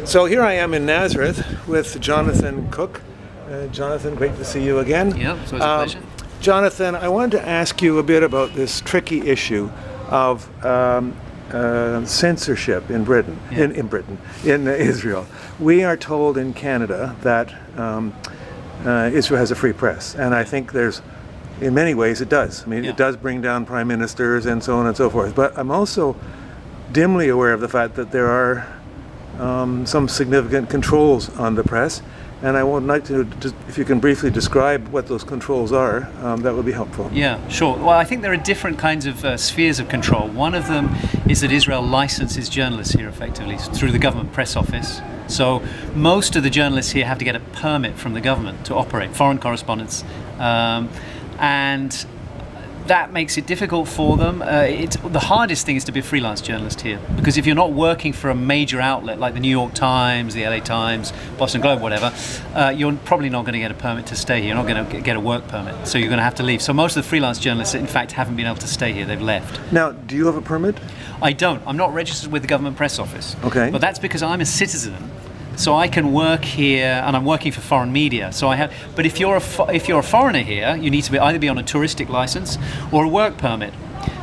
So here I am in Nazareth with Jonathan Cook. Jonathan, great to see you again. Yeah, it's always a pleasure. Jonathan, I wanted to ask you a bit about this tricky issue of censorship in Britain, Yeah. in Israel. We are told in Canada that Israel has a free press, and I think in many ways it does. I mean, it does bring down prime ministers and so on and so forth. But I'm also dimly aware of the fact that there are some significant controls on the press, and I would like to, if you can briefly describe what those controls are, that would be helpful. Yeah, sure. Well, I think there are different kinds of spheres of control. One of them is that Israel licenses journalists here effectively through the government press office. So most of the journalists here have to get a permit from the government to operate, foreign correspondents, and that makes it difficult for them. The hardest thing is to be a freelance journalist here, because if you're not working for a major outlet like the New York Times, the LA Times, Boston Globe, whatever, you're probably not going to get a permit to stay here. You're not going to get a work permit, so you're going to have to leave. So most of the freelance journalists, in fact, haven't been able to stay here. They've left. Now, do you have a permit? I don't. I'm not registered with the government press office. Okay. But that's because I'm a citizen. So I can work here, and I'm working for foreign media. So I have. But if you're a foreigner here, you need to either be on a touristic license or a work permit.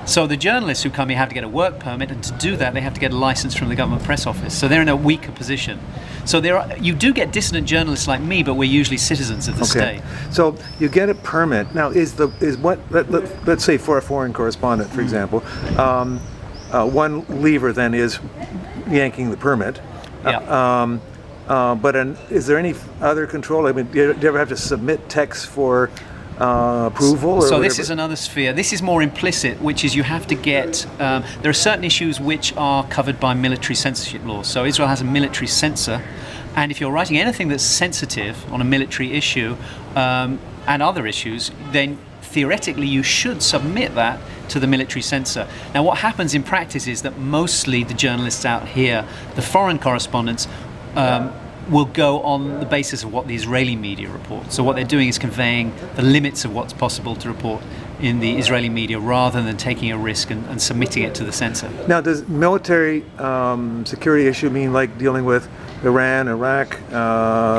So the journalists who come here have to get a work permit, and to do that, they have to get a license from the government press office. So they're in a weaker position. So you do get dissident journalists like me, but we're usually citizens of the state. So you get a permit. Now, let's say for a foreign correspondent, for example, one lever then is yanking the permit. Yeah. But is there any other control? I mean, do you ever have to submit text for approval? So this is another sphere. This is more implicit, which is you have to get. There are certain issues which are covered by military censorship laws. So Israel has a military censor, and if you're writing anything that's sensitive on a military issue and other issues, then theoretically you should submit that to the military censor. Now what happens in practice is that mostly the journalists out here, the foreign correspondents, will go on the basis of what the Israeli media report. So what they're doing is conveying the limits of what's possible to report in the Israeli media rather than taking a risk and submitting it to the censor. Now, does military security issue mean like dealing with Iran, Iraq,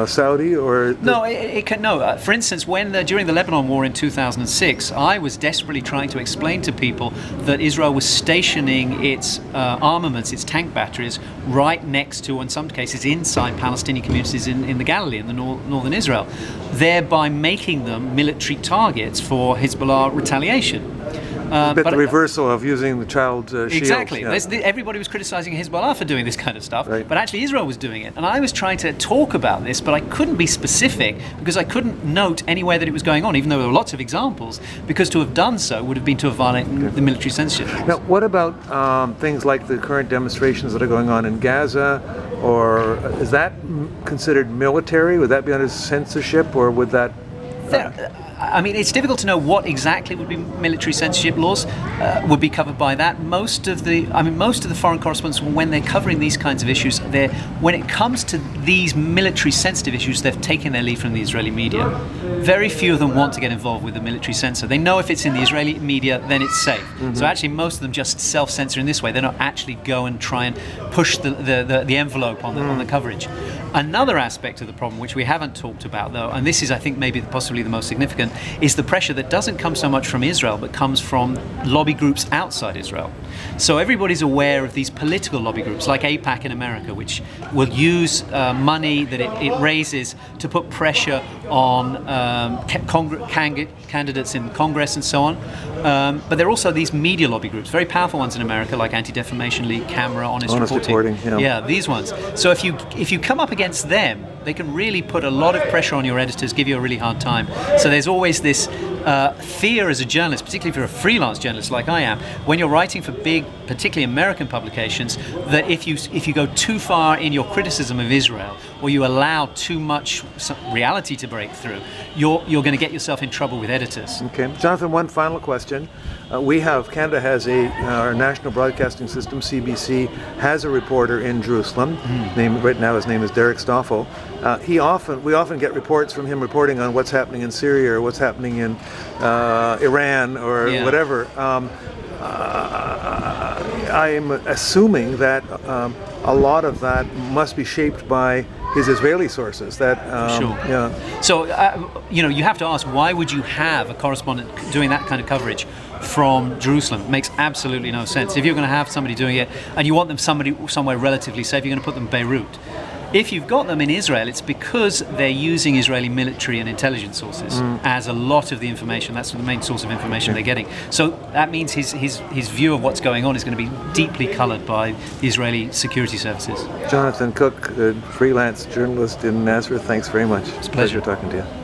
Saudi, or? No, it can. No. For instance, during the Lebanon War in 2006, I was desperately trying to explain to people that Israel was stationing its armaments, its tank batteries, right next to, in some cases, inside Palestinian communities in the Galilee, in the northern Israel, thereby making them military targets for Hezbollah retaliation. But the reversal of using the child shields. Exactly. Yeah. Everybody was criticizing Hezbollah for doing this kind of stuff, right. But actually Israel was doing it. And I was trying to talk about this, but I couldn't be specific because I couldn't note anywhere that it was going on, even though there were lots of examples, because to have done so would have been to have violated the military censorship. Now, what about things like the current demonstrations that are going on in Gaza, or is that considered military? Would that be under censorship, or would that... I mean, it's difficult to know what exactly would be military censorship laws would be covered by that. Most of the foreign correspondents, when they're covering these kinds of issues, when it comes to these military sensitive issues, they've taken their lead from the Israeli media. Very few of them want to get involved with the military censor. They know if it's in the Israeli media, then it's safe. Mm-hmm. So actually, most of them just self-censor in this way. They don't actually go and try and push the envelope on the coverage. Another aspect of the problem, which we haven't talked about though, and this is, I think, maybe possibly the most significant, is the pressure that doesn't come so much from Israel, but comes from lobby groups outside Israel. So everybody's aware of these political lobby groups, like AIPAC in America, which will use money that it raises to put pressure on candidates in Congress and so on. But there are also these media lobby groups, very powerful ones in America, like Anti-Defamation League, Camera, Honest Reporting. Yeah, these ones. So if you come up against them, they can really put a lot of pressure on your editors, give you a really hard time. So there's always this fear as a journalist, particularly if you're a freelance journalist like I am, when you're writing for big, particularly American publications, that if you go too far in your criticism of Israel, or you allow too much reality to break through, you're going to get yourself in trouble with editors. Okay, Jonathan, one final question. Canada has our national broadcasting system, CBC, has a reporter in Jerusalem. Right now his name is Derek Stoffel. We often get reports from him reporting on what's happening in Syria or what's happening in Iran or whatever. I'm assuming that a lot of that must be shaped by his Israeli sources. That Sure. yeah. So, you have to ask, why would you have a correspondent doing that kind of coverage from Jerusalem? It makes absolutely no sense. If you're going to have somebody doing it and you want them somewhere relatively safe, you're going to put them in Beirut. If you've got them in Israel, it's because they're using Israeli military and intelligence sources as a lot of the information. That's the main source of information they're getting. So that means his view of what's going on is going to be deeply coloured by the Israeli security services. Jonathan Cook, a freelance journalist in Nazareth, thanks very much. It's a pleasure Talking to you.